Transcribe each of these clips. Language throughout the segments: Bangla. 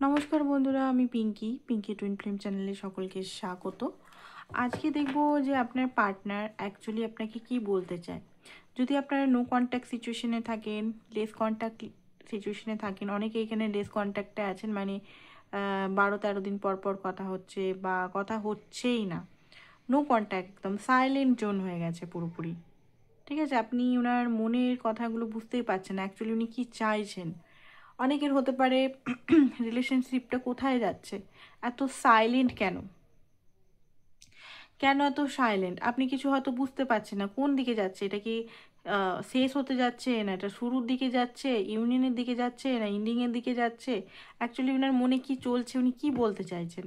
নমস্কার বন্ধুরা, আমি পিঙ্কি টুইন ফিল্ম চ্যানেলে সকলকে স্বাগত। আজকে দেখব যে আপনার পার্টনার অ্যাকচুয়ালি আপনাকে কি বলতে চায়। যদি আপনারা নো কন্ট্যাক্ট সিচুয়েশনে থাকেন, লেস কন্ট্যাক্ট সিচুয়েশনে থাকেন, অনেকে এখানে লেস কন্ট্যাক্টে আছেন, মানে 12-13 দিন পর পর কথা হচ্ছে বা কথা হচ্ছেই না, নো কন্ট্যাক্ট, একদম সাইলেন্ট জোন হয়ে গেছে পুরোপুরি। ঠিক আছে, আপনি ওনার মনের কথাগুলো বুঝতেই পারছেন অ্যাকচুয়ালি উনি কী চাইছেন। অনেকের হতে পারে রিলেশনশিপটা কোথায় যাচ্ছে, এত সাইলেন্ট কেন, কেন এত সাইলেন্ট, আপনি কিছু হয়তো বুঝতে পারছেন না কোন দিকে যাচ্ছে। এটা কি শেষ হতে যাচ্ছে, না এটা শুরুর দিকে যাচ্ছে, ইউনিয়নের দিকে যাচ্ছে, না এন্ডিংয়ের দিকে যাচ্ছে, অ্যাকচুয়ালি ওনার মনে কি চলছে, উনি কি বলতে চাইছেন।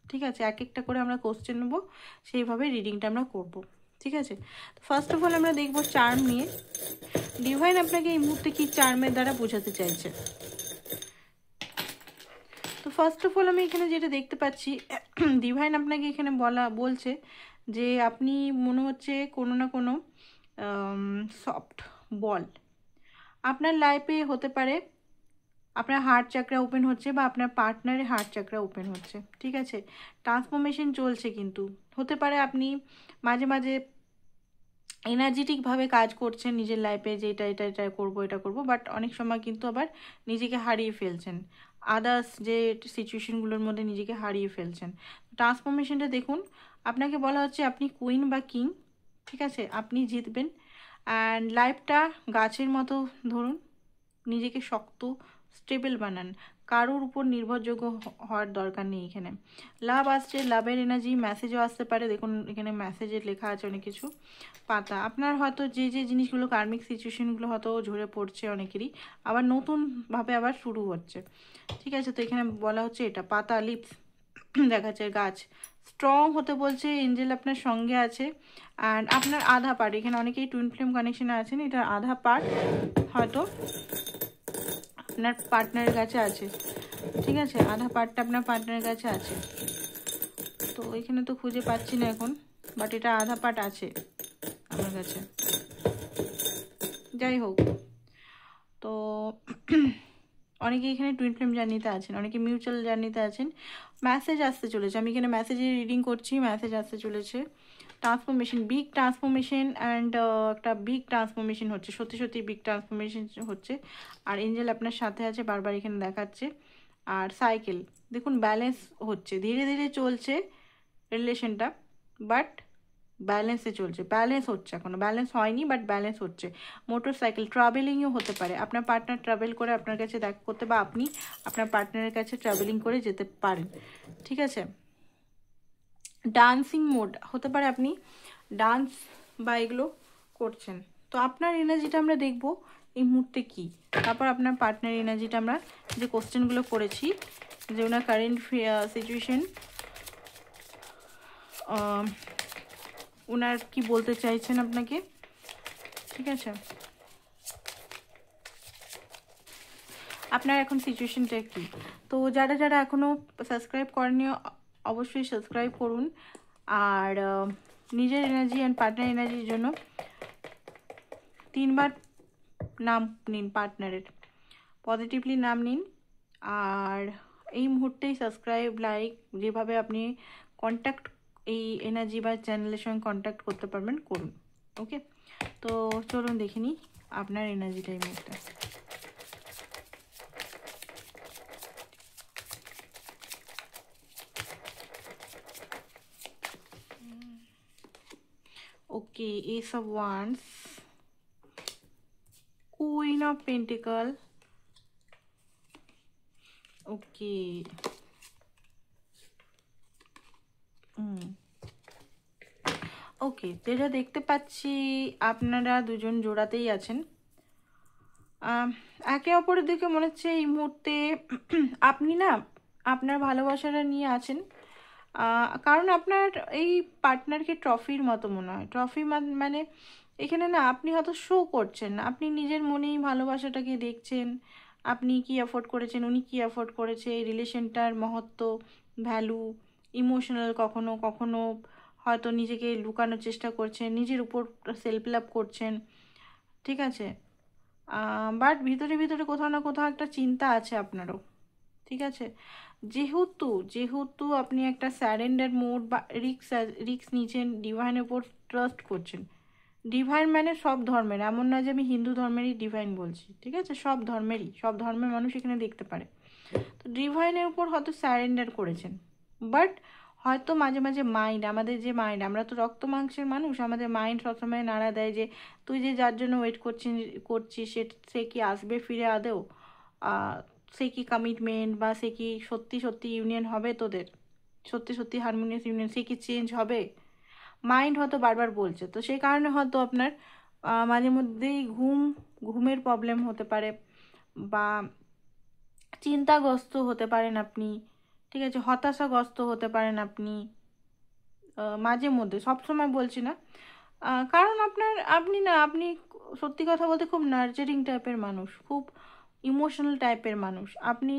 ঠিক আছে, এক একটা করে আমরা কোশ্চেন নেবো, সেইভাবে রিডিংটা আমরা করব। ঠিক আছে, তো ফার্স্ট অফ অল আমরা দেখবো চার্ম নিয়ে। ডিভাইন আপনাকে এই মুহূর্তে কি চার্মের দ্বারা বোঝাতে চাইছে। তো ফার্স্ট অফ অল আমি এখানে যেটা দেখতে পাচ্ছি, ডিভাইন আপনাকে এখানে বলছে যে আপনি মনে হচ্ছে কোনো না কোনো সফট বল আপনার লাইফে হতে পারে, আপনার হার্ট চাকরা ওপেন হচ্ছে বা আপনার পার্টনারের হার্ট চাকরা ওপেন হচ্ছে। ঠিক আছে, ট্রান্সফরমেশন চলছে, কিন্তু হতে পারে আপনি মাঝে মাঝে এনার্জেটিকভাবে কাজ করছেন নিজের লাইফে, যে এটা করবো, এটা করবো, বাট অনেক সময় কিন্তু আবার নিজেকে হারিয়ে ফেলছেন, আদার্স যে সিচুয়েশনগুলোর মধ্যে নিজেকে হারিয়ে ফেলছেন। ট্রান্সফরমেশনটা দেখুন, আপনাকে বলা হচ্ছে আপনি কুইন বা কিং। ঠিক আছে, আপনি জিতবেন। অ্যান্ড লাইফটা গাছের মতো ধরুন, নিজেকে শক্ত স্টেবল বানান, কারোর উপর নির্ভরযোগ্য হওয়ার দরকার নেই। এখানে লাভ আসছে, লাভের এনার্জি, মেসেজও আসতে পারে। দেখুন এখানে মেসেজে লেখা আছে অনেক কিছু। পাতা, আপনার হয়তো যে যে জিনিসগুলো কার্মিক সিচুয়েশনগুলো হয়তো ঝরে পড়ছে অনেকেরই, আবার নতুনভাবে আবার শুরু হচ্ছে। ঠিক আছে, তো এখানে বলা হচ্ছে এটা পাতা, লিপস দেখাচ্ছে, গাছ স্ট্রং হতে বলছে, এঞ্জেল আপনার সঙ্গে আছে। অ্যান্ড আপনার আধা পার্ট, এখানে অনেকেই টুইন ফ্লেম কানেকশনে আছেন, এটার আধা পার্ট হয়তো আপনার পার্টনারের কাছে আছে। ঠিক আছে, আধা পার্টটা আপনার পার্টনারের কাছে আছে, তো এখানে তো খুঁজে পাচ্ছি না এখন, বাট এটা আধা পার্ট আছে আমার কাছে। যাই হোক, তো অনেকে এখানে টুইন ফ্লেম জার্নিতে আছেন, অনেকে মিউচুয়াল জার্নিতে আছেন। মেসেজ আসতে চলেছে, আমি এখানে মেসেজে রিডিং করছি, মেসেজ আসতে চলেছে। ট্রান্সফরমেশন, বিগ ট্রান্সফরমেশন, অ্যান্ড একটা বিগ ট্রান্সফরমেশন হচ্ছে, সত্যি সত্যি বিগ ট্রান্সফরমেশন হচ্ছে। আর এঞ্জেল আপনার সাথে আছে, বারবার এখানে দেখাচ্ছে। আর সাইকেল দেখুন, ব্যালেন্স হচ্ছে, ধীরে ধীরে চলছে রিলেশনটা, বাট ব্যালেন্সে চলছে, ব্যালেন্স হচ্ছে, এখনো ব্যালেন্স হয়নি বাট ব্যালেন্স হচ্ছে। মোটর সাইকেল, ট্রাভেলিংও হতে পারে, আপনার পার্টনার ট্রাভেল করে আপনার কাছে দেখা করতে, বা আপনি আপনার পার্টনারের কাছে ট্রাভেলিং করে যেতে পারেন। ঠিক আছে, ডান্সিং মোড হতে পারে, আপনি ডান্স বা এগুলো করছেন। তো আপনার এনার্জিটা আমরা দেখব এই মুহূর্তে কি, তারপর আপনার পার্টনার এনার্জিটা আমরা যে কোশ্চেনগুলো করেছি, যে ওনার কারেন্ট সিচুয়েশন, ওনার কি বলতে চাইছেন আপনাকে। ঠিক আছে, আপনার এখন সিচুয়েশনটা কি। তো যারা যারা এখনও সাবস্ক্রাইব করেনি, অবশ্যই সাবস্ক্রাইব করুন। আর নিজের এনার্জি অ্যান্ড পার্টনার এনার্জির জন্য 3বার নাম নিন, পার্টনারের পজিটিভলি নাম নিন। আর এই মুহূর্তেই সাবস্ক্রাইব, লাইক, যেভাবে আপনি কন্ট্যাক্ট এই এনার্জি বা চ্যানেলের সঙ্গে কন্ট্যাক্ট করতে পারবেন করুন। ওকে, তো চলুন দেখে নিই আপনার এনার্জিটা এই মুহূর্তে। Okay, Ace of Wands, Queen of Pentacle. Okay. ওকে, যেটা দেখতে পাচ্ছি আপনারা দুজন জোড়াতেই আছেন। একে অপরের দিকে মনে হচ্ছে এই মুহূর্তে আপনি না আপনার ভালোবাসাটা নিয়ে আছেন, কারণ আপনার এই পার্টনারকে ট্রফির মতো মনে হয়। ট্রফি মানে এখানে না আপনি হয়তো শো করছেন, আপনি নিজের মনেই ভালোবাসাটাকে দেখছেন, আপনি কি এফোর্ড করেছেন, উনি কি এফোর্ড করেছে, এই রিলেশনটার মহত্ব, ভ্যালু, ইমোশনাল, কখনো কখনো হয়তো নিজেকে লুকানোর চেষ্টা করছেন, নিজের উপর সেলফ লাভ করছেন। ঠিক আছে, বাট ভিতরে ভিতরে কোথাও না কোথাও একটা চিন্তা আছে আপনারও। ঠিক আছে? যেহেতু যেহেতু আপনি একটা স্যারেন্ডার মোড বা রিক্স নিচ্ছেন, ডিভাইনের উপর ট্রাস্ট করছেন। ডিভাইন মানে সব ধর্মের, এমন না যে আমি হিন্দু ধর্মেরই ডিভাইন বলছি, ঠিক আছে? সব ধর্মেরই, সব ধর্মের মানুষ এখানে দেখতে পারে। তো ডিভাইনের উপর হয়তো স্যারেন্ডার করেছেন, বাট হয়তো মাঝে মাঝে মাইন্ড, আমাদের যে মাইন্ড, আমরা তো রক্ত মাংসের মানুষ, আমাদের মাইন্ড সবসময় নাড়া দেয় যে তুই যে যার জন্য ওয়েট করছিস সে কি আসবে ফিরে আদেও, সে কি কমিটমেন্ট বা সে কি সত্যি সত্যি ইউনিয়ন হবে তোদের, সত্যি সত্যি হারমোনিয়াস ইউনিয়ন, সে কি চেঞ্জ হবে, মাইন্ড হয়তো বারবার বলছে। তো সেই কারণে হয়তো আপনার মাঝে মধ্যেই ঘুমের প্রবলেম হতে পারে, বা চিন্তাগ্রস্ত হতে পারেন আপনি, ঠিক আছে? হতাশাগ্রস্ত হতে পারেন আপনি মাঝে মধ্যে, সবসময় বলছি না। কারণ আপনি সত্যি কথা বলতে খুব নার্চারিং টাইপের মানুষ, খুব ইমোশনাল টাইপের মানুষ। আপনি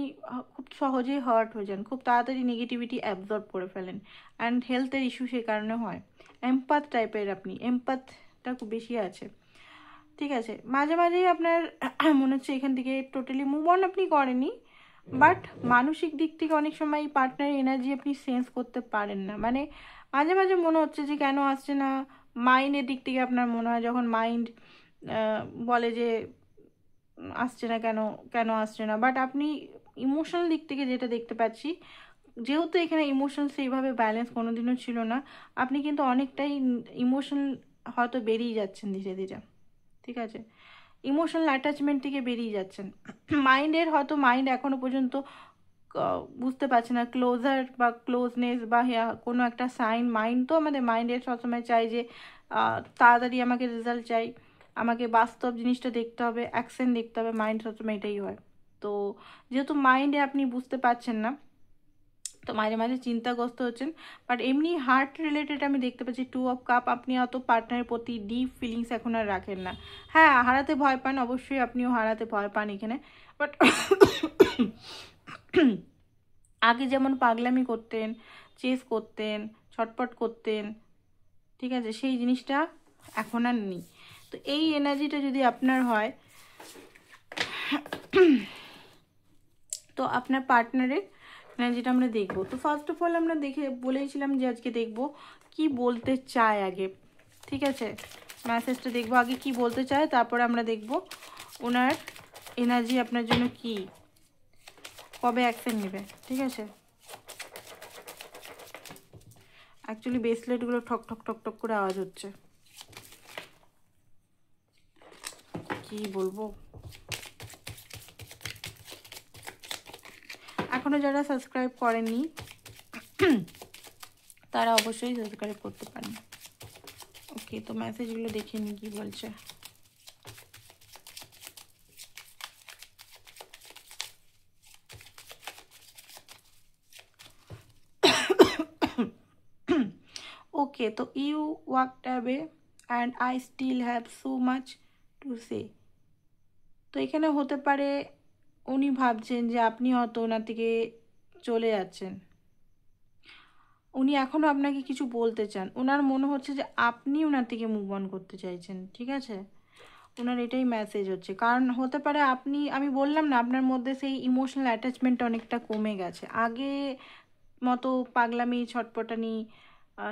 খুব সহজেই হার্ট হয়ে যান, খুব তাড়াতাড়ি নেগেটিভিটি অ্যাবজর্ব করে ফেলেন, অ্যান্ড হেলথের ইস্যু সে কারণে হয়। এমপ্যাথ টাইপের আপনি, এমপ্যাথটা খুব বেশি আছে, ঠিক আছে? মাঝে মাঝেই আপনার মনে হচ্ছে এখান থেকে টোটালি মুভ অন আপনি করেনি, বাট মানসিক দিক থেকে অনেক সময় পার্টনারের এনার্জি আপনি সেন্স করতে পারেন না। মানে মাঝে মাঝে মনে হচ্ছে যে কেন আসছে না, মাইন্ডের দিক থেকে আপনার মনে হয়, যখন মাইন্ড বলে যে আসছে না, কেন কেন আসছে না, বাট আপনি ইমোশনাল দিক থেকে যেটা দেখতে পাচ্ছি, যেহেতু এখানে ইমোশন সেইভাবে ব্যালেন্স কোনোদিনও ছিল না, আপনি কিন্তু অনেকটাই ইমোশনাল হয়তো বেরিয়ে যাচ্ছেন ধীরে ধীরে, ঠিক আছে? ইমোশনাল অ্যাটাচমেন্ট থেকে বেরিয়ে যাচ্ছেন। মাইন্ডের হয়তো মাইন্ড এখনো পর্যন্ত বুঝতে পারছে না ক্লোজার বা ক্লোজনেস বা কোনো একটা সাইন। মাইন্ড তো আমাদের মাইন্ডের সবসময় চাই যে তাড়াতাড়ি আমাকে রেজাল্ট চাই, আমাকে বাস্তব জিনিসটা দেখতে হবে, অ্যাকশন দেখতে হবে, মাইন্ড সবসময় এটাই হয়। তো যেহেতু মাইন্ডে আপনি বুঝতে পারছেন না, তো মাঝে মাঝে চিন্তাগ্রস্ত হচ্ছেন। বাট এমনি হার্ট রিলেটেড আমি দেখতে পাচ্ছি 2 অফ কাপ, আপনি অত পার্টনারের প্রতি ডিপ ফিলিংস এখন আর রাখেন না। হ্যাঁ, হারাতে ভয় পান, অবশ্যই আপনিও হারাতে ভয় পান এখানে, বাট আগে যেমন পাগলামি করতেন, চেস করতেন, ছটপট করতেন, ঠিক আছে, সেই জিনিসটা এখন আর নেই। তো এই এনার্জিটা যদি আপনার হয়, তো আপনার পার্টনারের এনার্জিটা আমরা দেখব। তো ফার্স্ট অফ অল আমরা বলেছিলাম যে আজকে দেখব কি বলতে চায় আগে, ঠিক আছে? মেসেজটা দেখবো আগে কি বলতে চায়, তারপরে আমরা দেখব ওনার এনার্জি আপনার জন্য কি, কবে অ্যাকশন নেবে, ঠিক আছে? অ্যাকচুয়ালি ব্রেসলেটগুলো ঠক ঠক ঠক ঠক করে আওয়াজ হচ্ছে, কি বলবো। এখনো যারা সাবস্ক্রাইব করেননি তারা অবশ্যই সাবস্ক্রাইব করতে পারেন। ওকে, তো মেসেজগুলো দেখে নি কি বলছে। ওকে, তো you walked away and I still have so much to say. তো এখানে হতে পারে উনি ভাবছেন যে আপনি হয়তো ওনার থেকে চলে যাচ্ছেন, উনি এখনও আপনাকে কিছু বলতে চান, ওনার মনে হচ্ছে যে আপনি ওনার থেকে মুভ অন করতে চাইছেন, ঠিক আছে? ওনার এটাই মেসেজ হচ্ছে। কারণ হতে পারে আমি বললাম না, আপনার মধ্যে সেই ইমোশনাল অ্যাটাচমেন্ট অনেকটা কমে গেছে, আগে মতো পাগলামি ছটপটানি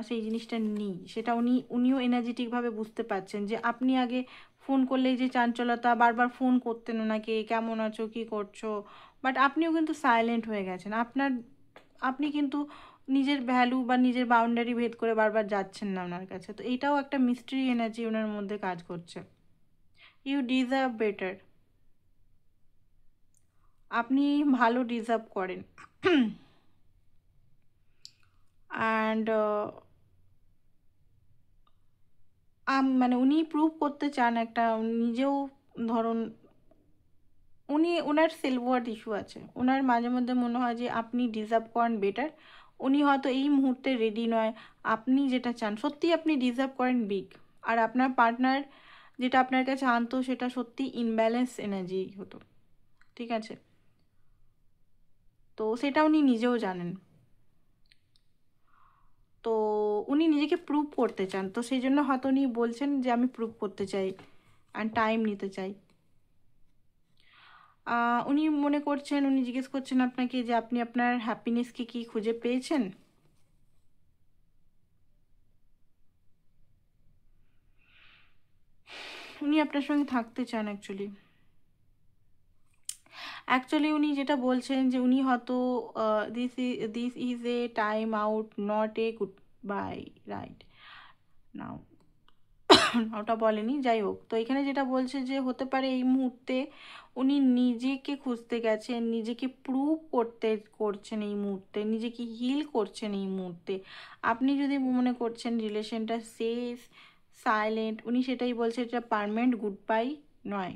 সেই জিনিসটা নেই। সেটা উনিও এনার্জেটিকভাবে বুঝতে পারছেন যে আপনি আগে ফোন করলেই যে চাঞ্চলতা, বারবার ফোন করতেন ওনাকে, কেমন আছো, কী করছো, বাট আপনিও কিন্তু সাইলেন্ট হয়ে গেছেন। আপনি কিন্তু নিজের ভ্যালু বা নিজের বাউন্ডারি ভেদ করে বারবার যাচ্ছেন না ওনার কাছে। তো এইটাও একটা মিস্ট্রি এনার্জি ওনার মধ্যে কাজ করছে। ইউ ডিজার্ভ বেটার, আপনি ভালো ডিজার্ভ করেন। অ্যান্ড মানে উনি প্রুভ করতে চান একটা, নিজেও ধরুন ওনার সেলফ ওয়ার্থ ইস্যু আছে, ওনার মাঝে মধ্যে মনে হয় যে আপনি ডিজার্ভ করেন বেটার। উনি হয়তো এই মুহূর্তে রেডি নয়, আপনি যেটা চান সত্যি আপনি ডিজার্ভ করেন বিগ। আর আপনার পার্টনার যেটা আপনার কাছে আনতো সেটা সত্যি ইনব্যালেন্স এনার্জি হতো, ঠিক আছে? তো সেটা উনি নিজেও জানেন। তো উনি নিজেকে প্রুভ করতে চান, তো সেই জন্য হয়তো উনি বলছেন যে আমি প্রুভ করতে চাই অ্যান্ড টাইম নিতে চাই। উনি মনে করছেন, উনি জিজ্ঞেস করছেন আপনাকে যে আপনি আপনার হ্যাপিনেসকে কি খুঁজে পেয়েছেন। উনি আপনার সঙ্গে থাকতে চান অ্যাকচুয়ালি উনি যেটা বলছেন যে উনি হয়তো this is a time out, not a good bye, right now. ওটা বলেনি, যাই হোক। তো এখানে যেটা বলছে যে হতে পারে এই মুহূর্তে উনি নিজেকে খুঁজতে গেছেন, নিজেকে প্রুভ করছেন এই মুহূর্তে, নিজেকে হিল করছেন এই মুহূর্তে। আপনি যদি মনে করছেন রিলেশনটা সেফ, সাইলেন্ট, উনি সেটাই বলছে, এটা পার্মানেন্ট গুড বাই নয়।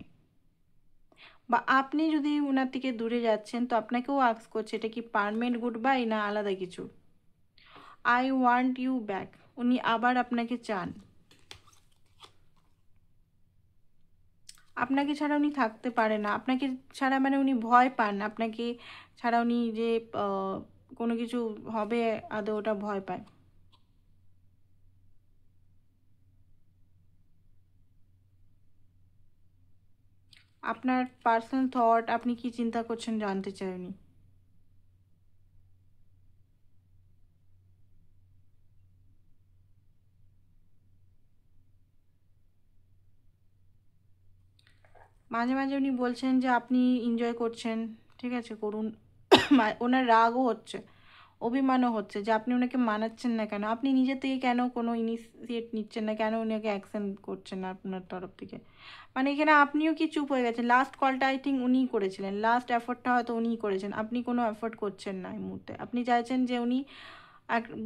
বা আপনি যদি ওনার থেকে দূরে যাচ্ছেন তো আপনাকেও আস্ক করছে এটা কি পার্মানেন্ট গুড বাই না আলাদা কিছু। আই ওয়ান্ট ইউ ব্যাক, উনি আবার আপনাকে চান। আপনাকে ছাড়া উনি থাকতে পারে না, আপনাকে ছাড়া মানে উনি ভয় পান, আপনাকে ছাড়া উনি যে কোনো কিছু হবে আদৌ ওটা ভয় পায়। আপনার পার্সোনাল থট, আপনি কি চিন্তা করছেন জানতে চাই উনি। মাঝে মাঝে উনি বলছেন যে আপনি এনজয় করছেন, ঠিক আছে করুন। ওনার রাগও হচ্ছে, অভিমানও হচ্ছে যে আপনি ওনাকে মানাচ্ছেন না কেন, আপনি নিজে থেকে কেন কোনো ইনিশিয়েট নিচ্ছেন না, কেন ওনাকে অ্যাকশন করছেন না আপনার তরফ থেকে। মানে এখানে আপনিও কি চুপ হয়ে গেছেন। লাস্ট কলটা আই থিঙ্ক উনিই করেছিলেন, লাস্ট এফোর্টটা হয়তো উনিই করেছেন, আপনি কোনো এফোর্ট করছেন না এই মুহূর্তে। আপনি চাইছেন যে উনি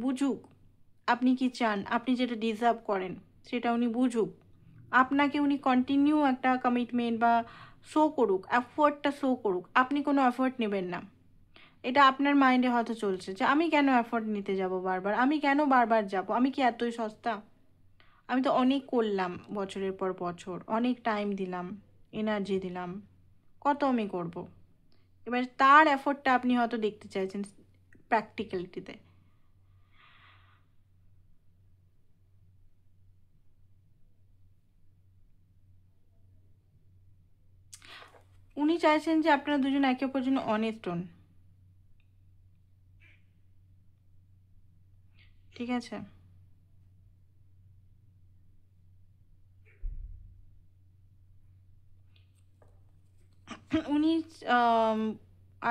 বুঝুক আপনি কি চান, আপনি যেটা ডিজার্ভ করেন সেটা উনি বুঝুক, আপনাকে উনি কন্টিনিউ একটা কমিটমেন্ট বা শো করুক, এফোর্টটা শো করুক। আপনি কোনো এফোর্ট নেবেন না, এটা আপনার মাইন্ডে হয়তো চলছে যে আমি কেন এফোর্ট নিতে যাব বারবার, আমি কেন বারবার যাব, আমি কি এতই সস্তা, আমি তো অনেক করলাম, বছরের পর বছর অনেক টাইম দিলাম, এনার্জি দিলাম, কত আমি করব। এবার তার এফোর্টটা আপনি হয়তো দেখতে চাইছেন প্র্যাকটিক্যালিটিতে। উনি চাইছেন যে আপনারা দুজন একে অপরের জন্য অনেস্ট হন, ঠিক আছে। উনি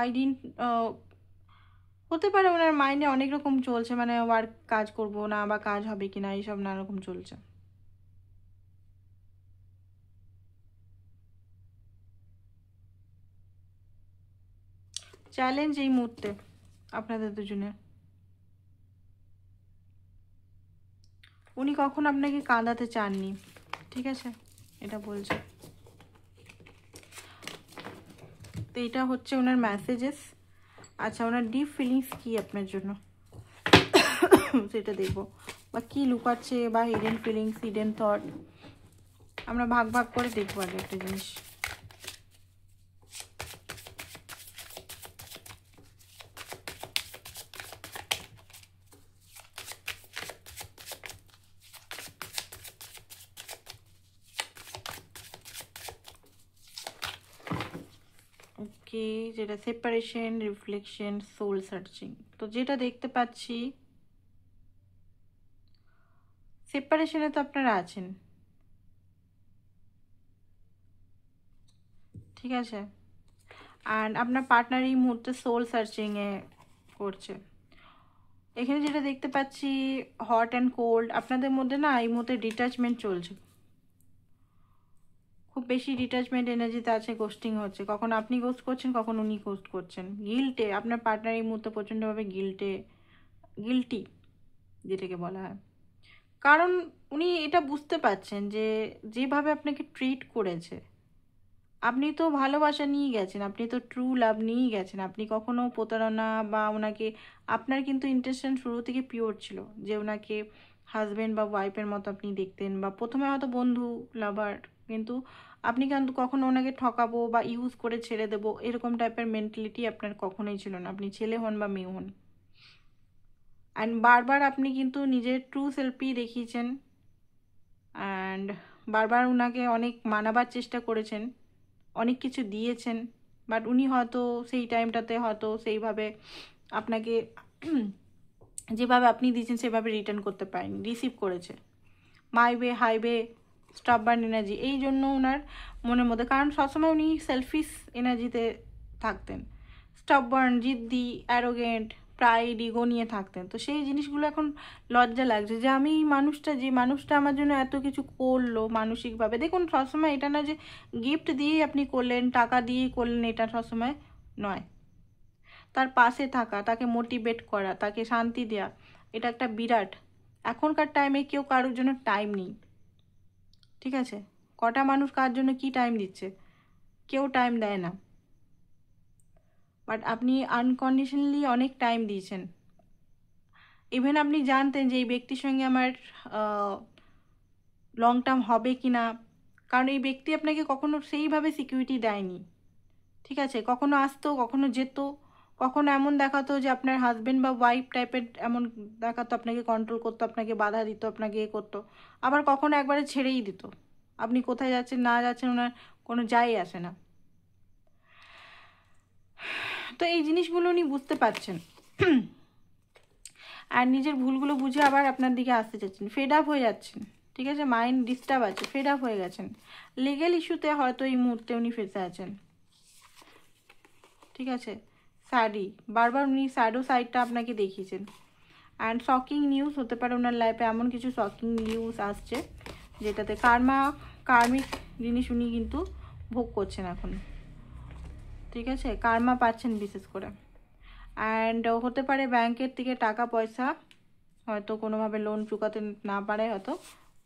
আইডেন্ট হতে পারে ওনার মাইন্ডে অনেক রকম চলছে, মানে ওয়ার্ক কাজ করব না বা কাজ হবে কিনা এইসব নানা রকম চলছে। চ্যালেঞ্জ এই মুহূর্তে আপনাদের দুজনের। উনি কখনো আপনাকে কাঁদাতে চাননি, ঠিক আছে, এটা বলছে। তো এটা হচ্ছে ওনার মেসেজেস। আচ্ছা, ওনার ডিপ ফিলিংস কি আপনার জন্য সেটা দেখবো, বা কি লুকাচ্ছে, বা হিডেন ফিলিংস, হিডেন থট, আমরা ভাগ ভাগ করে দেখবো আগে একটা জিনিস। ওকে, যেটা সেপারেশন, রিফ্লেকশন, সোল সার্চিং। তো যেটা দেখতে পাচ্ছি, সেপারেশনে তো আপনারা আছেন, ঠিক আছে। অ্যান্ড আপনার পার্টনার এই মুহূর্তে সোল সার্চিংয়ে করছে। এখানে যেটা দেখতে পাচ্ছি, হট অ্যান্ড কোল্ড, আপনাদের মধ্যে না এই মুহূর্তে ডিট্যাচমেন্ট চলছে, খুব বেশি ডিট্যাচমেন্ট এনার্জিতে আছে, গোস্টিং হচ্ছে, কখন আপনি গোস্ট করছেন, কখন উনি গোস্ট করছেন। গিল্টে আপনার পার্টনার এই মুহূর্তে প্রচণ্ডভাবে গিল্টি যেটাকে বলা হয়। কারণ উনি এটা বুঝতে পারছেন যে যেভাবে আপনাকে ট্রিট করেছে, আপনি তো ভালোবাসা নিয়ে গেছেন, আপনি তো ট্রু লাভ নিয়েই গেছেন, আপনি কখনো প্রতারণা বা ওনাকে, আপনার কিন্তু ইন্টেনশন শুরু থেকে পিওর ছিল যে ওনাকে হাজব্যান্ড বা ওয়াইফের মতো আপনি দেখতেন, বা প্রথমে হয়তো বন্ধু, লাভার, কিন্তু আপনি কিন্তু কখনো ওনাকে ঠকাবো বা ইউজ করে ছেড়ে দেবো এরকম টাইপের মেন্টালিটি আপনার কখনোই ছিল না, আপনি ছেলে হন বা মেয়ে হন। অ্যান্ড বারবার আপনি কিন্তু নিজের ট্রু সেলফই দেখিয়েছেন, অ্যান্ড বারবার ওনাকে অনেক মানাবার চেষ্টা করেছেন, অনেক কিছু দিয়েছেন, বাট উনি হয়তো সেই টাইমটাতে হয়তো সেইভাবে আপনাকে যেভাবে আপনি দিয়েছেন সেভাবে রিটার্ন করতে পারেনি, রিসিভ করেছে। মাই ওয়ে হাইওয়ে, স্টাববার্ন এনার্জি, এই জন্য ওনার মনের মধ্যে, কারণ সবসময় উনি সেলফিশ এনার্জিতে থাকতেন, স্টাববার্ন, জিদ্দি, অ্যারোগেন্ট, প্রাইড, ইগো নিয়ে থাকতেন। তো সেই জিনিসগুলো এখন লজ্জা লাগছে যে আমি এই মানুষটা, যে মানুষটা আমার জন্য এত কিছু করলো মানসিকভাবে, দেখুন সবসময় এটা না যে গিফট দিয়েই আপনি করলেন, টাকা দিয়েই করলেন, এটা সবসময় নয়। তার পাশে থাকা, তাকে মোটিভেট করা, তাকে শান্তি দেওয়া, এটা একটা বিরাট। এখনকার টাইমে কেউ কারোর জন্য টাইম নেই, ঠিক আছে? কটা মানুষ কার জন্য কি টাইম দিচ্ছে? কেউ টাইম দেয় না। বাট আপনি আনকন্ডিশনালি অনেক টাইম দিয়েছেন। ইভেন আপনি জানতেন যে এই ব্যক্তির সঙ্গে আমার লং টার্ম হবে কি না, কারণ এই ব্যক্তি আপনাকে কখনো সেইভাবে সিকিউরিটি দেয়নি, ঠিক আছে? কখনো আসতো, কখনো যেত, কখনো এমন দেখাতো যে আপনার হাজব্যান্ড বা ওয়াইফ টাইপের, এমন দেখাতো, আপনাকে কন্ট্রোল করতো, আপনাকে বাধা দিত, আপনাকে এ করতো। আবার কখনো একবারে ছেড়েই দিত, আপনি কোথায় যাচ্ছেন না যাচ্ছেন ওনার কোনো যাই আসে না। তো এই জিনিসগুলো উনি বুঝতে পারছেন আর নিজের ভুলগুলো বুঝে আবার আপনার দিকে আসতে চাচ্ছেন, ফেড আপ হয়ে যাচ্ছেন, ঠিক আছে? মাইন্ড ডিস্টার্ব আছে, ফেড আপ হয়ে গেছেন, লিগেল ইস্যুতে হয়তো এই মুহূর্তে উনি ফেসে আছেন, ঠিক আছে? স্যাডি, বারবার উনি স্যাডো সাইডটা আপনাকে দেখিয়েছেন। অ্যান্ড শকিং নিউজ হতে পারে ওনার লাইফে, এমন কিছু শকিং নিউজ আসছে যেটাতে কার্মিক জিনিস উনি কিন্তু ভোগ করছেন এখন, ঠিক আছে? কার্মা পাচ্ছেন বিশেষ করে। অ্যান্ড হতে পারে ব্যাংকের থেকে টাকা পয়সা হয়তো কোনোভাবে লোন চুকাতে না পারে, হয়তো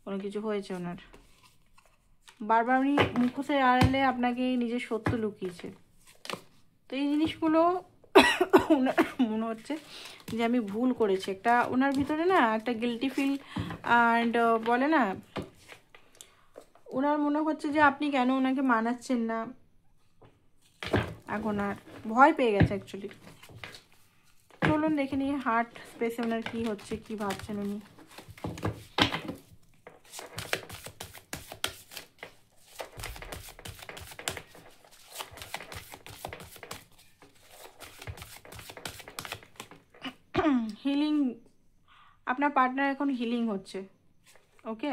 কোনো কিছু হয়েছে ওনার। বারবার উনি মুখোশের আড়ালে আপনাকে নিজের সত্য লুকিয়েছে। তো এই জিনিসগুলো ওনার মনে হচ্ছে যে আমি ভুল করেছি, একটা ওনার ভিতরে না একটা গিল্টি ফিল, অ্যান্ড বলে না, ওনার মনে হচ্ছে যে আপনি কেন ওনাকে মানাচ্ছেন না, এখন আর ভয় পেয়ে গেছে অ্যাকচুয়ালি। চলুন দেখে নিই হার্ট স্পেসে ওনার কী হচ্ছে, কী ভাবছেন উনি। হিলিং, আপনার পার্টনার এখন হিলিং হচ্ছে, ওকে?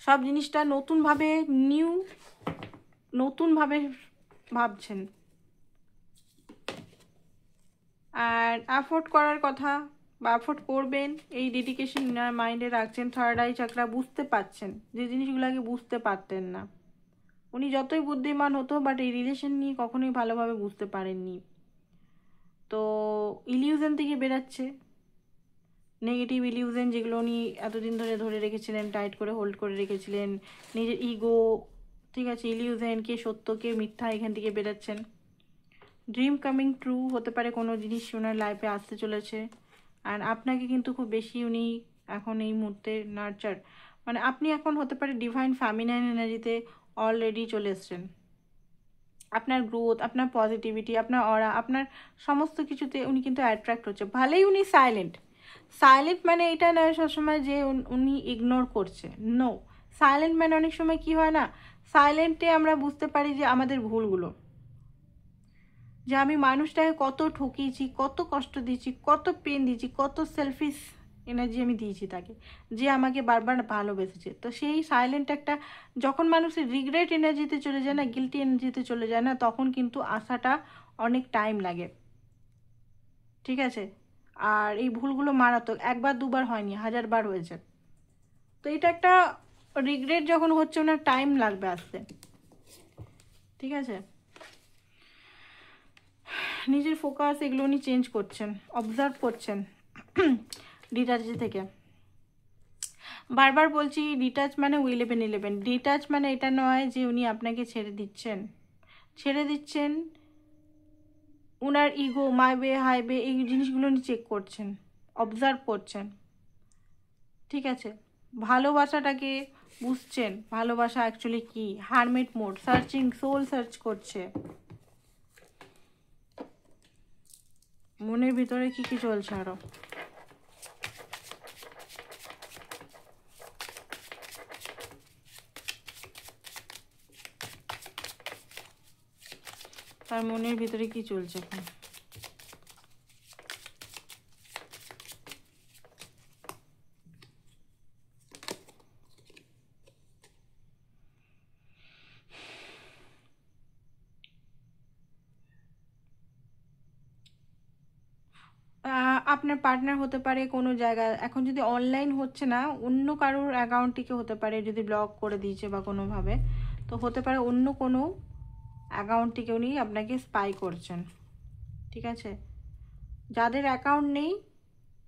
সব জিনিসটা নতুনভাবে ভাবছেন। আর অ্যাফোর্ড করার কথা বা অ্যাফোর্ড করবেন, এই ডেডিকেশন মাইন্ডে রাখছেন। থার্ড আই চাকরা, বুঝতে পারছেন যে জিনিসগুলো আগে বুঝতে পারতেন না। উনি যতই বুদ্ধিমান হতো, বাট এই রিলেশন নিয়ে কখনোই ভালোভাবে বুঝতে পারেননি। তো ইলিউশন থেকে বেরাচ্ছে, নেগেটিভ ইলিউশন যেগুলো উনি এতদিন ধরে রেখেছিলেন, টাইট করে হোল্ড করে রেখেছিলেন, নিজের ইগো, ঠিক আছে? ইলিউশন, কে সত্য কে মিথ্যা, এখান থেকে বেরাচ্ছেন। ড্রিম কামিং ট্রু হতে পারে, কোনো জিনিস ওনার লাইফে আসতে চলেছে। আর আপনাকে কিন্তু খুব বেশি উনি এখন এই মুহূর্তে নার্চার, মানে আপনি এখন হতে পারে ডিভাইন ফ্যামিনাইন এনার্জিতে অলরেডি চলে এসছেন। আপনার গ্রোথ, আপনার পজিটিভিটি, আপনার অরা, আপনার সমস্ত কিছুতে উনি কিন্তু অ্যাট্রাক্ট হচ্ছে। ভালোই উনি সাইলেন্ট মানে এটা নয় সবসময় যে উনি ইগনোর করছে, নো। সাইলেন্ট মানে অনেক সময় কি হয় না, সাইলেন্টে আমরা বুঝতে পারি যে আমাদের ভুলগুলো, যে আমি মানুষটাকে কত ঠকিয়েছি, কত কষ্ট দিয়েছি, কত পেন দিয়েছি, কত সেলফিশ এনার্জি আমি দিয়েছি তাকে, যে আমাকে বারবার ভালোবেসেছে। তো সেই সাইলেন্ট একটা, যখন মানুষের রিগ্রেট এনার্জিতে চলে যায় না, গিল্টি এনার্জিতে চলে যায় না, তখন কিন্তু আসাটা অনেক টাইম লাগে, ঠিক আছে? আর এই ভুলগুলো মারাত্মক, একবার দুবার হয়নি, 1000 বার হয়েছে। তো এটা একটা রিগ্রেট যখন হচ্ছে, ওনার টাইম লাগবে আসতে, ঠিক আছে? নিজের ফোকাস এগুলো উনি চেঞ্জ করছেন, অবজার্ভ করছেন ডিটাচ থেকে। বারবার বলছি, ডিটাচ মানে 11 ডিটাচ মানে এটা নয় যে উনি আপনাকে ছেড়ে দিচ্ছেন। ওনার ইগো, মাই ওয়ে হাইওয়ে, এই জিনিসগুলো উনি চেক করছেন, অবজার্ভ করছেন, ঠিক আছে? ভালোবাসাটাকে বুঝছেন, ভালোবাসা অ্যাকচুয়ালি কি। Hermit mode, searching, soul search করছে, মনের ভিতরে কি কি চলছে আরো। তার মনের ভিতরে কি চলছে এখন। আপনার পার্টনার হতে পারে কোনো জায়গা, এখন যদি অনলাইন হচ্ছে না, অন্য কারোর অ্যাকাউন্টটিকে হতে পারে, যদি ব্লক করে দিয়েছে বা কোনোভাবে, তো হতে পারে অন্য কোনো অ্যাকাউন্টটিকে উনি আপনাকে স্পাই করছেন। ঠিক আছে, যাদের অ্যাকাউন্ট নেই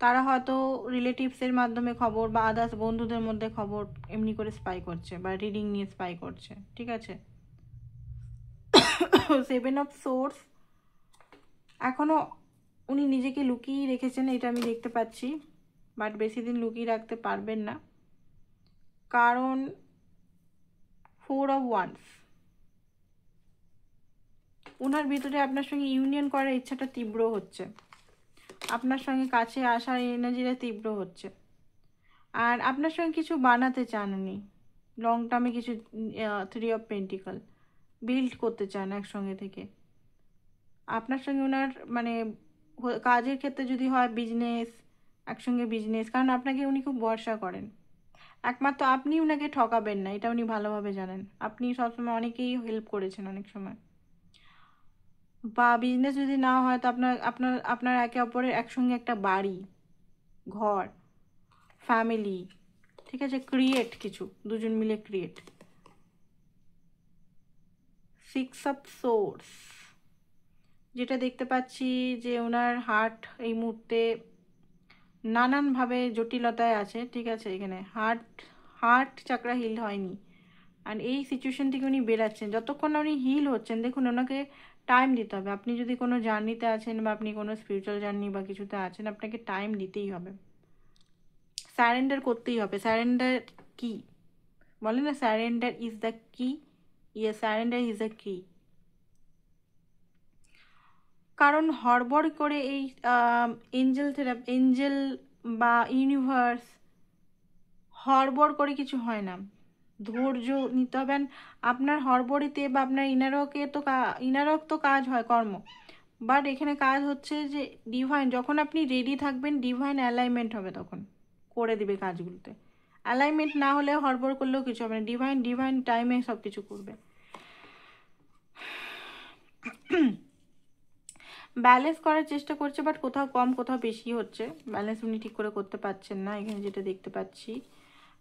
তারা হয়তো রিলেটিভসের মাধ্যমে খবর বা আদার্স বন্ধুদের মধ্যে খবর এমনি করে স্পাই করছে বা রিডিং নিয়ে স্পাই করছে। ঠিক আছে, 7 অফ সোর্স, এখনও উনি নিজেকে লুকিয়ে রেখেছেন, এটা আমি দেখতে পাচ্ছি, বাট বেশি দিন লুকিয়ে রাখতে পারবেন না, কারণ 4 অফ ওয়ান্স, ওনার ভিতরে আপনার সঙ্গে ইউনিয়ন করার ইচ্ছাটা তীব্র হচ্ছে, আপনার সঙ্গে কাছে আসার এনার্জিটা তীব্র হচ্ছে, আর আপনার সঙ্গে কিছু বানাতে চান উনি, লং টার্মে কিছু 3 অফ পেন্টিকল বিল্ড করতে চান একসঙ্গে থেকে। আপনার সঙ্গে ওনার মানে কাজের ক্ষেত্রে যদি হয় বিজনেস, একসঙ্গে বিজনেস, কারণ আপনাকে উনি খুব ভরসা করেন, একমাত্র আপনি ওনাকে ঠকাবেন না, এটা উনি ভালোভাবে জানেন। আপনি সবসময় অনেকেই হেল্প করেছেন অনেক সময়, বা বিজনেস যদি না হয় তো আপনার আপনার আপনার একে অপরের একসঙ্গে একটা বাড়ি, ঘর, ফ্যামিলি, ঠিক আছে, ক্রিয়েট কিছু দুজন মিলে ক্রিয়েট। 6 অফ সোর্স, যেটা দেখতে পাচ্ছি যে ওনার হার্ট এই মুহূর্তে নানানভাবে জটিলতায় আছে। ঠিক আছে, এখানে হার্ট চাকরা হিল হয়নি, আর এই সিচুয়েশন থেকে উনি বেরাচ্ছেন, যতক্ষণ না উনি হিল হচ্ছেন। দেখুন, ওনাকে টাইম দিতে হবে। আপনি যদি কোনো জার্নিতে আছেন বা আপনি কোনো স্পিরিচুয়াল জার্নি বা কিছুতে আছেন, আপনাকে টাইম দিতেই হবে, স্যারেন্ডার করতেই হবে। স্যারেন্ডার কি বলে না, স্যারেন্ডার ইজ দ্য কি, ইয়ে স্যারেন্ডার ইজ দ্য কি। কারণ হড়বড় করে এই এঞ্জেল বা ইউনিভার্স, হড়বড় করে কিছু হয় না, ধৈর্য নিতে হবে। আপনার হড়বড়িতে বা আপনার ইনারক তো কাজ হয় কর্ম, বাট এখানে কাজ হচ্ছে যে ডিভাইন, যখন আপনি রেডি থাকবেন ডিভাইন অ্যালাইনমেন্ট হবে, তখন করে দিবে কাজগুলোতে। অ্যালাইনমেন্ট না হলে হড়বড় করলেও কিছু হবে না, ডিভাইন টাইমে সব কিছু করবে। ব্যালেন্স করার চেষ্টা করছে, বাট কোথাও কম কোথাও বেশি হচ্ছে, ব্যালেন্স উনি ঠিক করে করতে পারছেন না, এখানে যেটা দেখতে পাচ্ছি।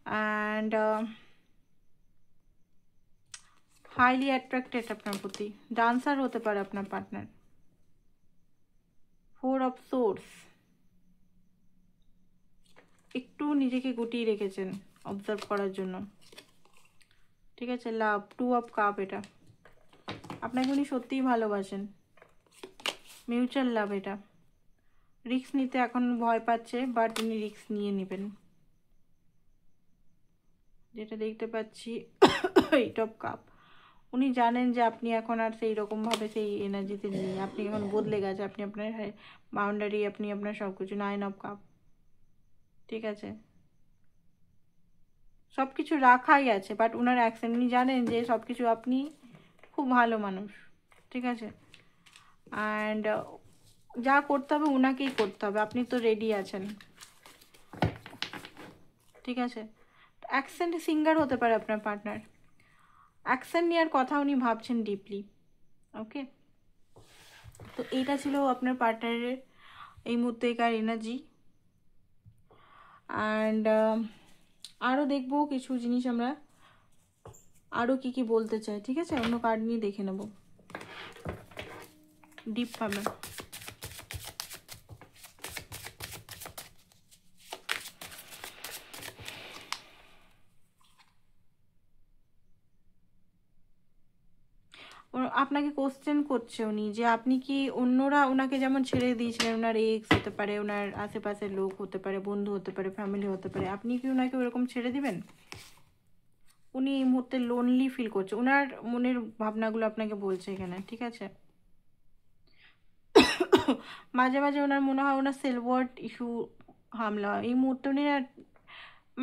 অ্যান্ড হাইলি অ্যাট্রাক্টেড আপনার প্রতি, ডান্সার হতে পারে আপনার পার্টনার। 4 অফ সোর্স, একটু নিজেকে গুটিয়ে রেখেছেন অবজার্ভ করার জন্য। ঠিক আছে, লাভ 2 অফ কাপ, এটা আপনাকে উনি সত্যিই ভালোবাসেন, মিউচুয়াল লাভ। এটা রিস্ক নিতে এখন ভয় পাচ্ছে, বাট উনি রিস্ক নিয়ে নেবেন, যেটা দেখতে পাচ্ছি। 8 অফ কাপ, উনি জানেন যে আপনি এখন আর সেই রকমভাবে সেই এনার্জিতে নেই, আপনি এখন বদলে গেছে, আপনি আপনার বাউন্ডারি, আপনি আপনার সব কিছু। 9 অফ কাপ, ঠিক আছে, সব কিছু রাখাই আছে, বাট ওনার অ্যাকশন, উনি জানেন যে সব কিছু, আপনি খুব ভালো মানুষ। ঠিক আছে, অ্যান্ড যা করতে হবে ওনাকেই করতে হবে, আপনি তো রেডি আছেন। ঠিক আছে, অ্যাকশন সিঙ্গার হতে পারে আপনার পার্টনার, অ্যাকশন নেওয়ার কথা উনি ভাবছেন ডিপলি। ওকে, তো এইটা ছিল আপনার পার্টনারের এই মুহূর্তেকার এনার্জি। অ্যান্ড আরও দেখবো কিছু জিনিস আমরা, আরও কি কি বলতে চাই। ঠিক আছে, অন্য কার্ড নিয়ে দেখে নেব, ডিপ পাবে। আপনাকে কোশ্চেন করছে উনি, যে আপনি কি অন্যরা ওনাকে যেমন ছেড়ে দিয়েছিলেন, ওনার এক্স হতে পারে, ওনার আশেপাশের লোক হতে পারে, বন্ধু হতে পারে, ফ্যামিলি হতে পারে, আপনি কি ওনাকে ওরকম ছেড়ে দিবেন? উনি এই মুহূর্তে লোনলি ফিল করছে, ওনার মনের ভাবনাগুলো আপনাকে বলছে এখানে। ঠিক আছে, মাঝে মাঝে ওনার মনে হয় ওনার সেলফ ওয়ার্থ ইস্যু হামলা হয় এই মুহূর্তে। উনি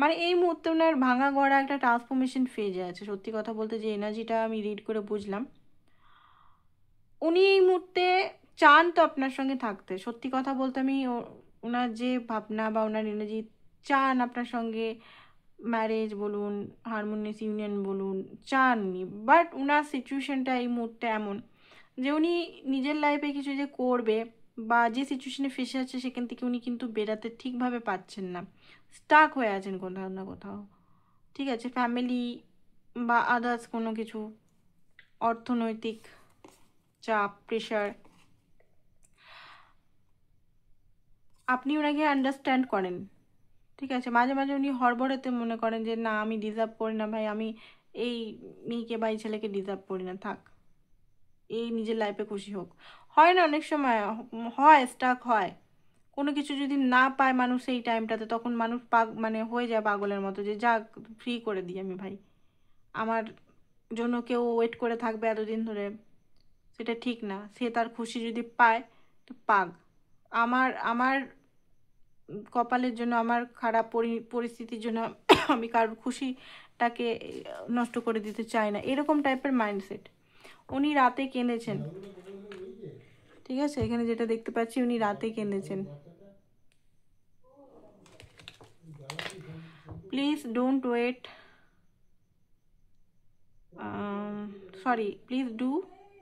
মানে এই মুহূর্তে ওনার ভাঙা গড়া একটা ট্রান্সফরমেশন ফেজে আছে। সত্যি কথা বলতে যে এনার্জিটা আমি রিড করে বুঝলাম, উনি এই মুহূর্তে চান তো আপনার সঙ্গে থাকতে, সত্যি কথা বলতে আমি ওনার যে ভাবনা বা ওনার এনার্জি, চান আপনার সঙ্গে ম্যারেজ বলুন, হারমোনিয়াস ইউনিয়ন বলুন, চান উনি। বাট ওনার সিচুয়েশনটা এই মুহূর্তে এমন যে উনি নিজের লাইফে কিছু যে করবে বা যে সিচুয়েশনে ফেসে আছে সেখান থেকে উনি কিন্তু বেরাতে ঠিকভাবে পাচ্ছেন না, স্টাক হয়ে আছেন কোথাও না কোথাও। ঠিক আছে, ফ্যামিলি বা আদার্স কোনো কিছু, অর্থনৈতিক চাপ, প্রেশার। আপনি ওনাকে আন্ডারস্ট্যান্ড করেন, ঠিক আছে। মাঝে মাঝে উনি হড়বড়েতে মনে করেন যে না আমি ডিজার্ভ করি না ভাই, আমি এই মেয়েকে বা এই ছেলেকে ডিজার্ভ করি না, থাক, এই নিজের লাইফে খুশি হোক। হয় না অনেক সময়, হয় স্টাক হয়, কোনো কিছু যদি না পায় মানুষ সেই টাইমটাতে, তখন মানুষ মানে হয়ে যায় পাগলের মতো যে যা ফ্রি করে দিই আমি ভাই, আমার জন্য কেউ ওয়েট করে থাকবে এতদিন ধরে, সেটা ঠিক না। সে তার খুশি যদি পায় তো পাক। আমার আমার কপালের জন্য, আমার খারাপ পরিস্থিতির জন্য আমি কারোর খুশিটাকে নষ্ট করে দিতে চাই না, এরকম টাইপের মাইন্ডসেট। উনি রাতে কেঁদেছেন, ঠিক আছে, এখানে যেটা দেখতে পাচ্ছি উনি রাতে কেঁদেছেন। Please don't wait, sorry, please do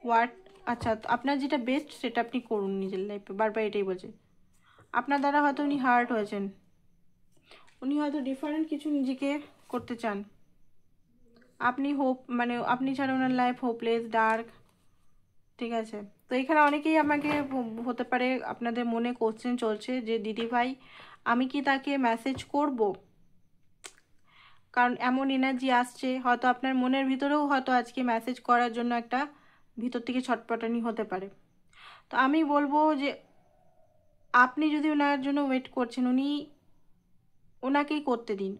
what. আচ্ছা, আপনার যেটা বেস্ট সেটা আপনি করুন নিজের লাইফে, বারবার এটাই বলছে। আপনার দ্বারা হয়তো উনি হার্ট হয়েছেন, উনি হয়তো ডিফারেন্ট কিছু নিজেকে করতে চান। আপনি হোপ, মানে আপনি ছাড়া ওনার লাইফ হোপলেস, ডার্ক, ঠিক আছে। তো এখানে অনেকেই আমাকে হতে পারে আপনাদের মনে কোশ্চেন চলছে যে দিদি ভাই আমি কি তাকে মেসেজ করব, কারণ এমন এনার্জি আসছে, হয়তো আপনার মনের ভিতরেও হয়তো আজকে মেসেজ করার জন্য একটা ভিতর থেকে ছটপটানি হতে পারে। তো আমি বলবো যে আপনি যদি ওনার জন্য ওয়েট করছেন, ওনাকেই করতে দিন।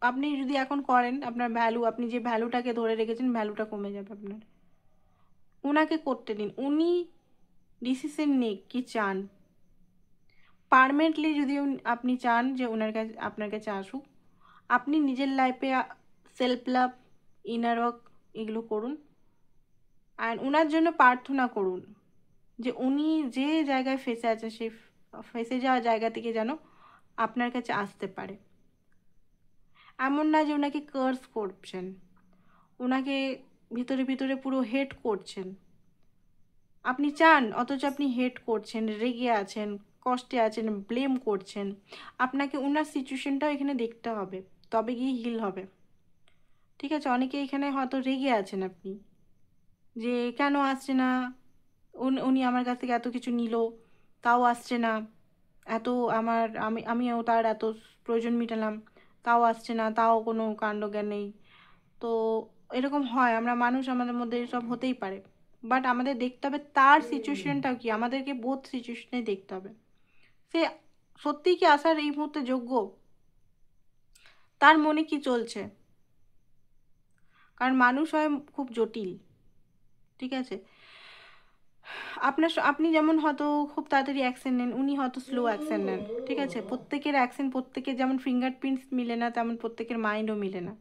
আপনি যদি এখন করেন, আপনার ভ্যালু, আপনি যে ভ্যালুটাকে ধরে রেখেছেন ভ্যালুটা কমে যাবে আপনার। ওনাকে করতে দিন, উনি ডিসিশন নিক কি চান। পারমানেন্টলি যদি আপনি চান যে ওনার কাছে, আপনার কাছে আসুক, আপনি নিজের লাইফে সেলফ লাভ, ইনার ওয়ার্ক এগুলো করুন, আর ওনার জন্য প্রার্থনা করুন যে উনি যে জায়গায় ফেসে আছে সেই ফেসে যাওয়া জায়গা থেকে যেন আপনার কাছে আসতে পারে। এমন না যে ওনাকে কার্স করছেন, ওনাকে ভিতরে ভিতরে পুরো হেট করছেন। আপনি চান অথচ আপনি হেট করছেন, রেগে আছেন, কষ্টে আছেন, ব্লেম করছেন। আপনাকে ওনার সিচুয়েশনটাও এখানে দেখতে হবে, তবে গিয়ে হিল হবে, ঠিক আছে। অনেকে এখানে হয়তো রেগে আছেন আপনি, যে কেন আসছে না, উনি আমার কাছ থেকে এত কিছু নিল তাও আসছে না, এত আমিও তার এত প্রয়োজন মিটালাম তাও আসছে না, তাও কোনো কাণ্ডজ্ঞান নেই। তো এরকম হয়, আমরা মানুষ, আমাদের মধ্যে এসব হতেই পারে। বাট আমাদের দেখতে হবে তার সিচুয়েশনটাও কি, আমাদেরকে বোথ সিচুয়েশনে দেখতে হবে। সে সত্যিই কি আসার এই মুহূর্তে যোগ্য, তার মনে কি চলছে, কারণ মানুষ হয় খুব জটিল, ঠিক আছে। আপনি যেমন হয়তো খুব তাড়াতাড়ি অ্যাকশন নেন, উনি হয়তো স্লো অ্যাকশন নেন, ঠিক আছে। প্রত্যেকের অ্যাকশন, প্রত্যেকের যেমন ফিঙ্গারপ্রিন্টস মিলে না, তেমন প্রত্যেকের মাইন্ডও মিলে না।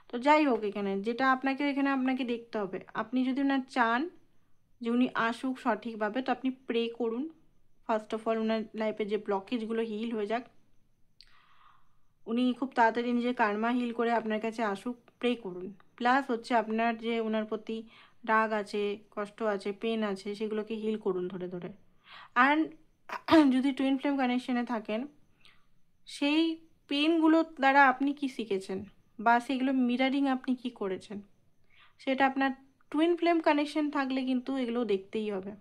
তো যাই হোক, এখানে যেটা আপনাকে দেখতে হবে, আপনি যদি ওনার চান যে উনি আসুক সঠিকভাবে, তো আপনি প্রে করুন ফার্স্ট অফ অল, ওনার লাইফে যে ব্লকেজগুলো হিল হয়ে যাক, উনি খুব তাড়াতাড়ি নিজের কার্মা হিল করে আপনার কাছে আসুক, প্রে করুন। প্লাস হচ্ছে আপনার যে ওনার প্রতি রাগ আছে, কষ্ট আছে, পেন আছে, সেগুলোকে হিল করুন ধরে ধরে। অ্যান্ড যদি টুইন ফ্লেম কানেকশনে থাকেন, সেই পেনগুলোর দ্বারা আপনি কি শিখেছেন বা সেগুলো মিরারিং আপনি কি করেছেন, সেটা আপনার টুইন ফ্লেম কানেকশন থাকলে কিন্তু এগুলো দেখতেই হবে,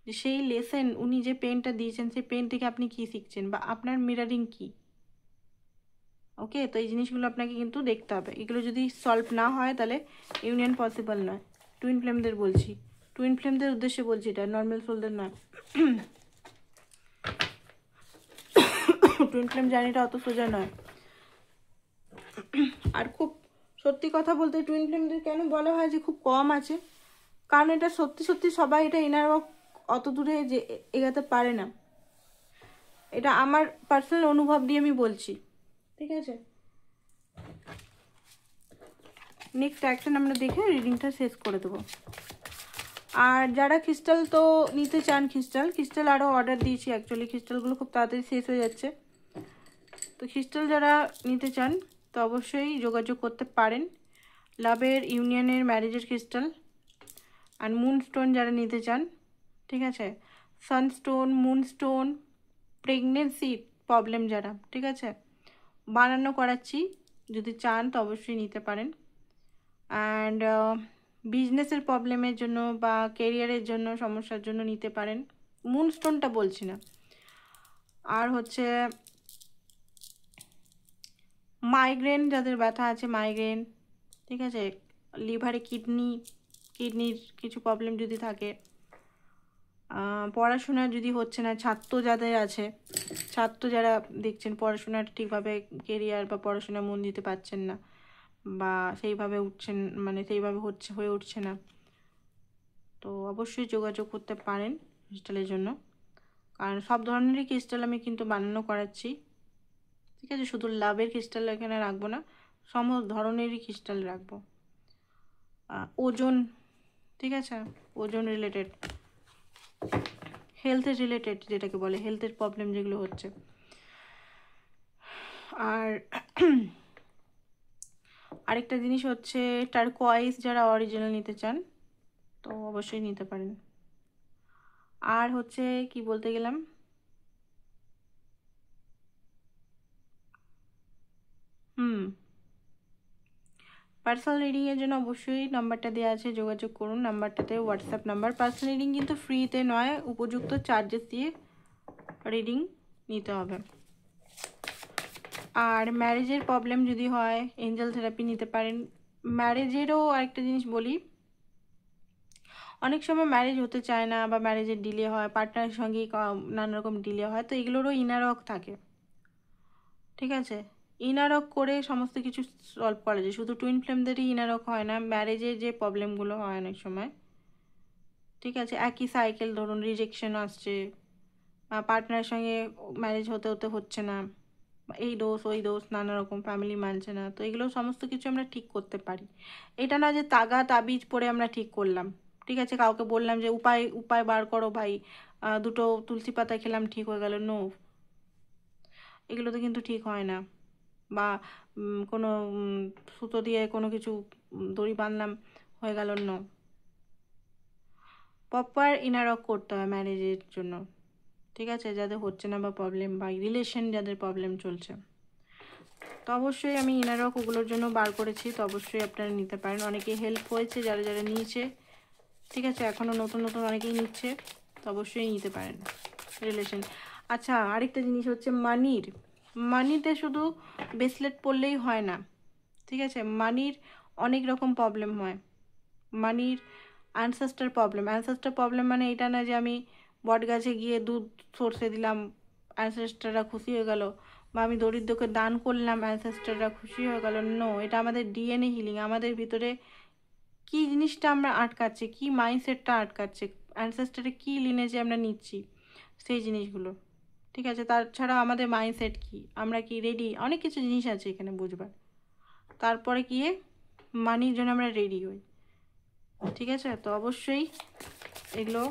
যে সেই লেসেন উনি যে পেনটা দিয়েছেন সেই পেন থেকে আপনি কি শিখছেন বা আপনার মিরারিং কি। ওকে, তো এই জিনিসগুলো আপনাকে কিন্তু দেখতে হবে। এগুলো যদি সলভ না হয় তাহলে ইউনিয়ন পসিবল নয়। টুইন ফ্লেমদের বলছি, টুইন ফ্লেমদের উদ্দেশ্যে বলছি, এটা নর্মাল সোলদের নয়। টুইন ফ্লেম জার্নিটা অত সোজা নয়। আর খুব সত্যি কথা বলতে টুইন ফ্লেমদের কেন বলা হয় যে খুব কম আছে, কারণ এটা সত্যি সত্যি সবাই এটা ইনার ওয়ার্ক অত দূরে যে এগাতে পারে না, এটা আমার পার্সোনাল অনুভব দিয়ে আমি বলছি, ঠিক আছে। নেক্সট অ্যাকশন আমরা দেখে রিডিংটা শেষ করে দেবো। আর যারা ক্রিস্টাল তো নিতে চান, ক্রিস্টাল আরও অর্ডার দিয়েছি, অ্যাকচুয়ালি ক্রিস্টালগুলো খুব তাড়াতাড়ি শেষ হয়ে যাচ্ছে। তো ক্রিস্টাল যারা নিতে চান তো অবশ্যই যোগাযোগ করতে পারেন। লাভের, ইউনিয়নের, ম্যারেজের ক্রিস্টাল আর মুনস্টোন যারা নিতে চান, ঠিক আছে, সানস্টোন, মুনস্টোন, প্রেগনেন্সি প্রবলেম যারা, ঠিক আছে, বানানো করাচ্ছি, যদি চান তো অবশ্যই নিতে পারেন। অ্যান্ড বিজনেসের প্রবলেমের জন্য বা কেরিয়ারের জন্য সমস্যার জন্য নিতে পারেন, মুনস্টোনটা বলছি না। আর হচ্ছে মাইগ্রেন, যাদের ব্যথা আছে মাইগ্রেন, ঠিক আছে, লিভারে, কিডনির কিছু প্রবলেম যদি থাকে, পড়াশোনা যদি হচ্ছে না, ছাত্র যাদের আছে, ছাত্র যারা দেখছেন পড়াশোনাটা ঠিকভাবে কেরিয়ার বা পড়াশোনা মন দিতে পারছেন না বা সেইভাবে উঠছেন, মানে সেইভাবে হয়ে উঠছে না, তো অবশ্যই যোগাযোগ করতে পারেন ক্রিস্টালের জন্য। কারণ সব ধরনেরই ক্রিস্টাল আমি কিন্তু বানানো করাচ্ছি, ঠিক আছে, শুধু লাভের ক্রিস্টাল এখানে রাখবো না, সব ধরনেরই ক্রিস্টাল রাখবো। ওজন, ঠিক আছে, ওজন রিলেটেড, হেলথের রিলেটেড, যেটাকে বলে হেলথের প্রবলেম যেগুলো হচ্ছে। আর আরেকটা জিনিস হচ্ছে টারকোয়াইজ, যারা অরিজিনাল নিতে চান তো অবশ্যই নিতে পারেন। আর হচ্ছে কি বলতে গেলাম, পার্সোনাল রিডিংয়ের জন্য অবশ্যই নাম্বারটা দেওয়া আছে, যোগাযোগ করুন। নাম্বারটাতে হোয়াটসঅ্যাপ নাম্বার। পার্সোনাল রিডিং কিন্তু ফ্রিতে নয়, উপযুক্ত চার্জেস দিয়ে রিডিং নিতে হবে। আর ম্যারেজের প্রবলেম যদি হয় এঞ্জেল থেরাপি নিতে পারেন। ম্যারেজেরও আরেকটা জিনিস বলি, অনেক সময় ম্যারেজ হতে চায় না বা ম্যারেজের ডিলে হয়, পার্টনারের সঙ্গেই নানা রকম ডিলে হয়, তো এগুলোরও ইনারক থাকে, ঠিক আছে, ইনারক করে সমস্ত কিছু সলভ করা যায়। শুধু টুইন ফ্লেমদেরই ইনারক হয় না, ম্যারেজের যে প্রবলেমগুলো হয় অনেক সময়, ঠিক আছে, একই সাইকেল, ধরুন রিজেকশন আসছে, পার্টনারের সঙ্গে ম্যারেজ হতে হতে হচ্ছে না, এই দোষ ওই দোষ, নানা রকম, ফ্যামিলি মানছে না, তো এগুলো সমস্ত কিছু আমরা ঠিক করতে পারি। এটা না যে তাগা তাবিজ পরে আমরা ঠিক করলাম, ঠিক আছে, কাউকে বললাম যে উপায় বার করো ভাই, দুটো তুলসী পাতা খেলাম ঠিক হয়ে গেল, নো, এগুলো তো কিন্তু ঠিক হয় না। বা কোনো সুতো দিয়ে কোনো কিছু দড়ি বাঁধলাম, হয়ে গেল, নো, প্রপার ইনারক করতে হয় ম্যারেজের জন্য, ঠিক আছে, যাদের হচ্ছে না বা প্রবলেম, বা রিলেশন যাদের প্রবলেম চলছে, তো অবশ্যই আমি ইনারক ওগুলোর জন্য বার করেছি, তো অবশ্যই আপনারা নিতে পারেন। অনেকেই হেল্প হয়েছে, যারা যারা নিয়েছে, ঠিক আছে, এখনও নতুন নতুন অনেকেই নিচ্ছে, তো অবশ্যই নিতে পারেন রিলেশন। আচ্ছা, আরেকটা জিনিস হচ্ছে মানিতে শুধু ব্রেসলেট পরলেই হয় না, ঠিক আছে, মানির অনেক রকম প্রবলেম হয়। মানির অ্যানসেস্টার প্রবলেম মানে এটা না যে আমি বট গাছে গিয়ে দুধ সরষে দিলাম, অ্যানসেস্টাররা খুশি হয়ে গেল, বা আমি দরিদ্রকে দান করলাম, অ্যানসেস্টাররা খুশি হয়ে গেল, নো, এটা আমাদের ডিএনএ হিলিং। আমাদের ভিতরে কী জিনিসটা আমরা আটকাচ্ছে, কী মাইন্ডসেটটা আটকাচ্ছে, অ্যানসেস্টারে কী লিনেজে আমরা নিচ্ছি, সেই জিনিসগুলো, ঠিক আছে, তাছাড়া আমাদের মাইন্ডসেট কী, আমরা কি রেডি, অনেক কিছু জিনিস আছে এখানে বুঝবার, তারপরে গিয়ে মানির জন্য আমরা রেডি হই, ঠিক আছে, তো অবশ্যই এগুলো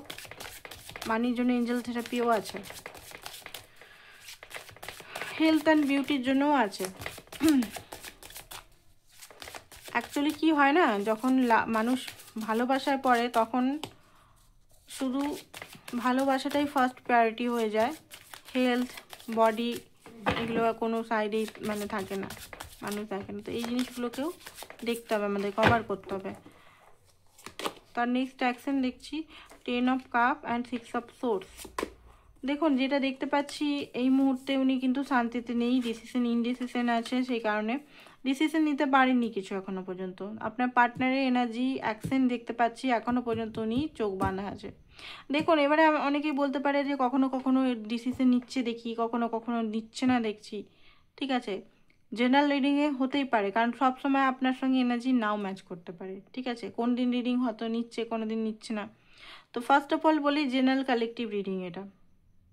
মানির জন্য এঞ্জেল থেরাপিও আছে, হেলথ অ্যান্ড বিউটির জন্যও আছে। অ্যাকচুয়ালি কি হয় না, যখন মানুষ ভালোবাসায় পড়ে তখন শুধু ভালোবাসাটাই ফার্স্ট প্রায়োরিটি হয়ে যায়, হেলথ, বডি, এগুলো কোনো সাইডেই মানে থাকে না, মানুষ দেখে না, তো এই জিনিসগুলোকেও দেখতে হবে, আমাদের কভার করতে হবে। তার নেক্সট অ্যাকশন দেখছি 10 of cup and 6 of swords. দেখুন, যেটা দেখতে পাচ্ছি এই মুহূর্তে উনি কিন্তু শান্তিতে নেই, ইনডিসিশন আছে, সেই কারণে ডিসিশন নিতে পারেননি কিছু এখনো পর্যন্ত। আপনার পার্টনারের এনার্জি অ্যাকশন দেখতে পাচ্ছি, এখনো পর্যন্ত উনি চোখ বাঁধা আছে। দেখুন, এবারে অনেকেই বলতে পারে যে কখনো কখনো ডিসিশন নিচ্ছে দেখি, কখনো কখনো নিচ্ছে না দেখছি, ঠিক আছে, জেনারেল রিডিংয়ে হতেই পারে, কারণ সব সময় আপনার সঙ্গে এনার্জি নাও ম্যাচ করতে পারে, ঠিক আছে, কোন দিন রিডিং হয়তো নিচ্ছে, কোনো দিন নিচ্ছে না। তো ফার্স্ট অফ অল বলি জেনারেল কালেকটিভ রিডিং এটা,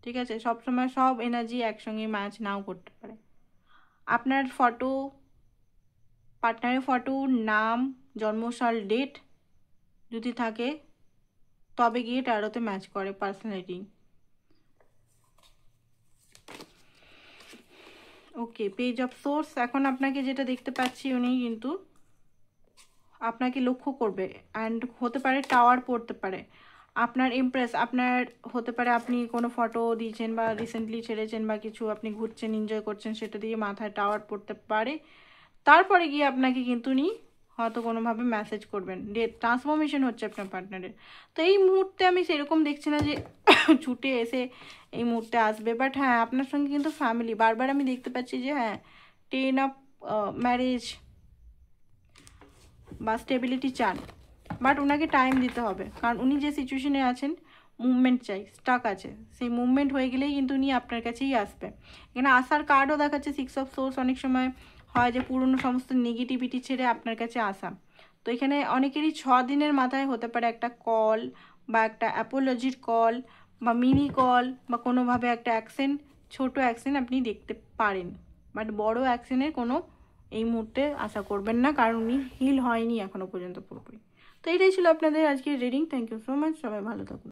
ঠিক আছে, সবসময় সব এনার্জি একসঙ্গে ম্যাচ নাও করতে পারে। আপনার ফটো, পার্টনারের ফটো, নাম, জন্মসাল, ডেট যদি থাকে তবে গিয়ে ট্যারোতে ম্যাচ করে personality. Okay, page of swords. এখন আপনাকে যেটা দেখতে পাচ্ছি, উনি কিন্তু আপনাকে লক্ষ্য করবে অ্যান্ড হতে পারে টাওয়ার পড়তে পারে, আপনার ইমপ্রেস, আপনার হতে পারে আপনি কোনো ফটো দিয়েছেন বা রিসেন্টলি ছেড়েছেন বা কিছু আপনি ঘুরছেন, এনজয় করছেন, সেটা দিয়ে মাথায় টাওয়ার পড়তে পারে। তারপরে গিয়ে আপনাকে কিন্তু উনি হয়তো কোনোভাবে মেসেজ করবেন, ট্রান্সফরমেশন হচ্ছে আপনার পার্টনারের। তো এই মুহূর্তে আমি সেরকম দেখছি না যে ছুটে এসে এই মুহূর্তে আসবে, বাট হ্যাঁ আপনার সঙ্গে কিন্তু ফ্যামিলি, বারবার আমি দেখতে পাচ্ছি যে হ্যাঁ 10 অফ ম্যারেজ বা স্টেবিলিটি চান, বাট ওনাকে টাইম দিতে হবে, কারণ উনি যে সিচুয়েশনে আছেন মুভমেন্ট চাই, স্টাক আছে, সেই মুভমেন্ট হয়ে গেলেই কিন্তু উনি আপনার কাছেই আসবে। এখানে আসার কার্ডও দেখাচ্ছে 6 অফ সোর্স। অনেক সময় হয় যে পুরনো সমস্ত নেগেটিভিটি ছেড়ে আপনার কাছে আসা। তো এখানে অনেকেরই 6 দিনের মাথায় হতে পারে একটা কল বা একটা অ্যাপোলজির কল বা মিনি কল বা কোনোভাবে একটা অ্যাকশন, ছোট অ্যাকশন আপনি দেখতে পারেন, বাট বড় অ্যাকশনের কোনো এই মুহূর্তে আশা করবেন না, কারণ উনি হিল হয়নি এখনো পর্যন্ত পুরোপুরি। তো এটাই ছিল আপনাদের আজকের reading. Thank you so much, সবাই ভালো থাকুন।